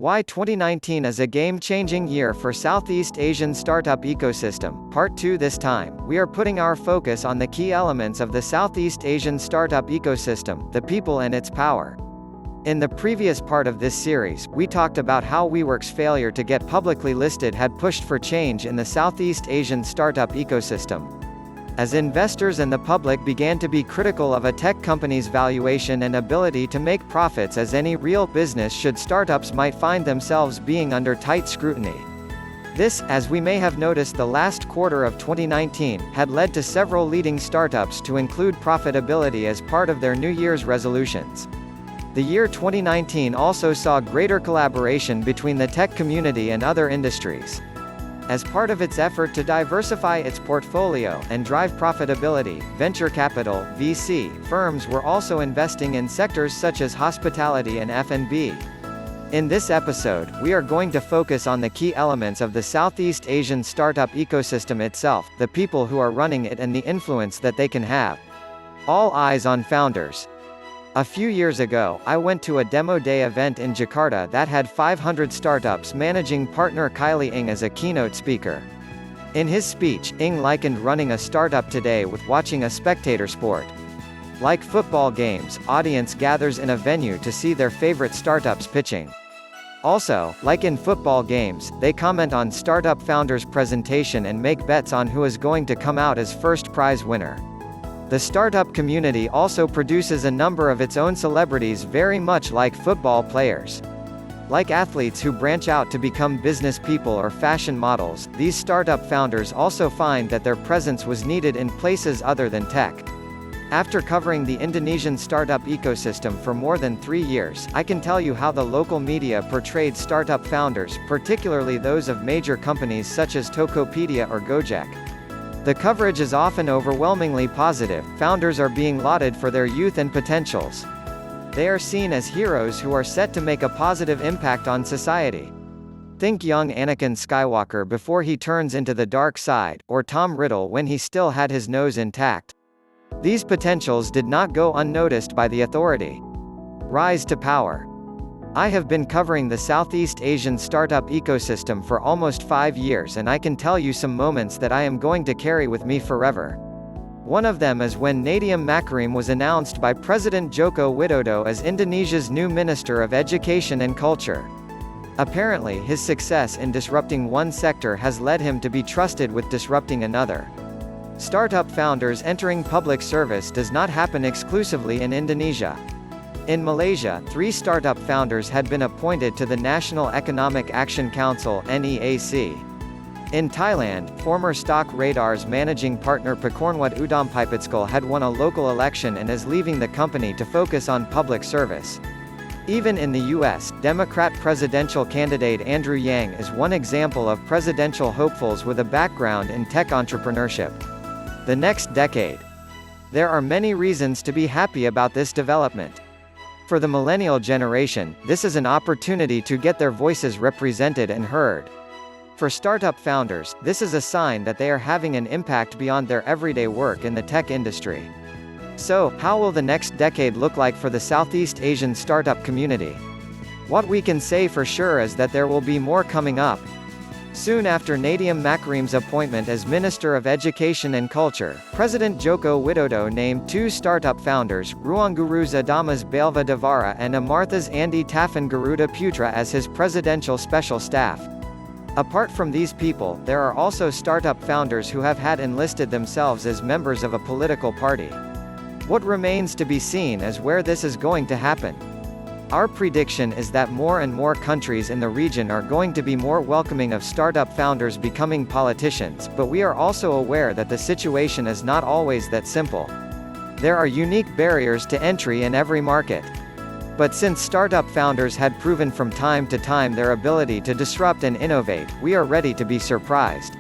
Why 2019 is a game-changing year for Southeast Asian startup ecosystem. Part 2. This time, we are putting our focus on the key elements of the Southeast Asian startup ecosystem, the people and its power. In the previous part of this series, we talked about how WeWork's failure to get publicly listed had pushed for change in the Southeast Asian startup ecosystem. As investors and the public began to be critical of a tech company's valuation and ability to make profits as any real business should, startups might find themselves being under tight scrutiny. This, as we may have noticed the last quarter of 2019, had led to several leading startups to include profitability as part of their New Year's resolutions. The year 2019 also saw greater collaboration between the tech community and other industries. As part of its effort to diversify its portfolio and drive profitability, venture capital (VC) firms were also investing in sectors such as hospitality and F&B. In this episode, we are going to focus on the key elements of the Southeast Asian startup ecosystem itself, the people who are running it and the influence that they can have. All eyes on founders. A few years ago, I went to a demo day event in Jakarta that had 500 startups. Managing partner Kylie Ng as a keynote speaker. In his speech, Ng likened running a startup today with watching a spectator sport. Like football games, audience gathers in a venue to see their favorite startups pitching. Also, like in football games, they comment on startup founders' presentation and make bets on who is going to come out as first prize winner. The startup community also produces a number of its own celebrities, very much like football players. Like athletes who branch out to become business people or fashion models, these startup founders also find that their presence was needed in places other than tech. After covering the Indonesian startup ecosystem for more than 3 years, I can tell you how the local media portrayed startup founders, particularly those of major companies such as Tokopedia or Gojek. The coverage is often overwhelmingly positive. Founders are being lauded for their youth and potentials. They are seen as heroes who are set to make a positive impact on society. Think young Anakin Skywalker before he turns into the dark side, or Tom Riddle when he still had his nose intact. These potentials did not go unnoticed by the authority. Rise to power. I have been covering the Southeast Asian startup ecosystem for almost 5 years, and I can tell you some moments that I am going to carry with me forever. One of them is when Nadiem Makarim was announced by President Joko Widodo as Indonesia's new Minister of Education and Culture. Apparently, his success in disrupting one sector has led him to be trusted with disrupting another. Startup founders entering public service does not happen exclusively in Indonesia. In Malaysia, 3 startup founders had been appointed to the National Economic Action Council (NEAC). In Thailand, former Stock Radar's managing partner Pakornwat Udampipitskul had won a local election and is leaving the company to focus on public service. Even in the US, Democrat presidential candidate Andrew Yang is one example of presidential hopefuls with a background in tech entrepreneurship. The next decade. There are many reasons to be happy about this development. For the millennial generation, this is an opportunity to get their voices represented and heard. For startup founders, this is a sign that they are having an impact beyond their everyday work in the tech industry. So, how will the next decade look like for the Southeast Asian startup community? What we can say for sure is that there will be more coming up. Soon after Nadiem Makarim's appointment as Minister of Education and Culture, President Joko Widodo named 2 startup founders, Ruangguru Adamas Balva Devara and Amartha's Andy Taffin Garuda Putra, as his presidential special staff. Apart from these people, there are also startup founders who have had enlisted themselves as members of a political party. What remains to be seen is where this is going to happen. Our prediction is that more and more countries in the region are going to be more welcoming of startup founders becoming politicians, but we are also aware that the situation is not always that simple. There are unique barriers to entry in every market. But since startup founders had proven from time to time their ability to disrupt and innovate, we are ready to be surprised.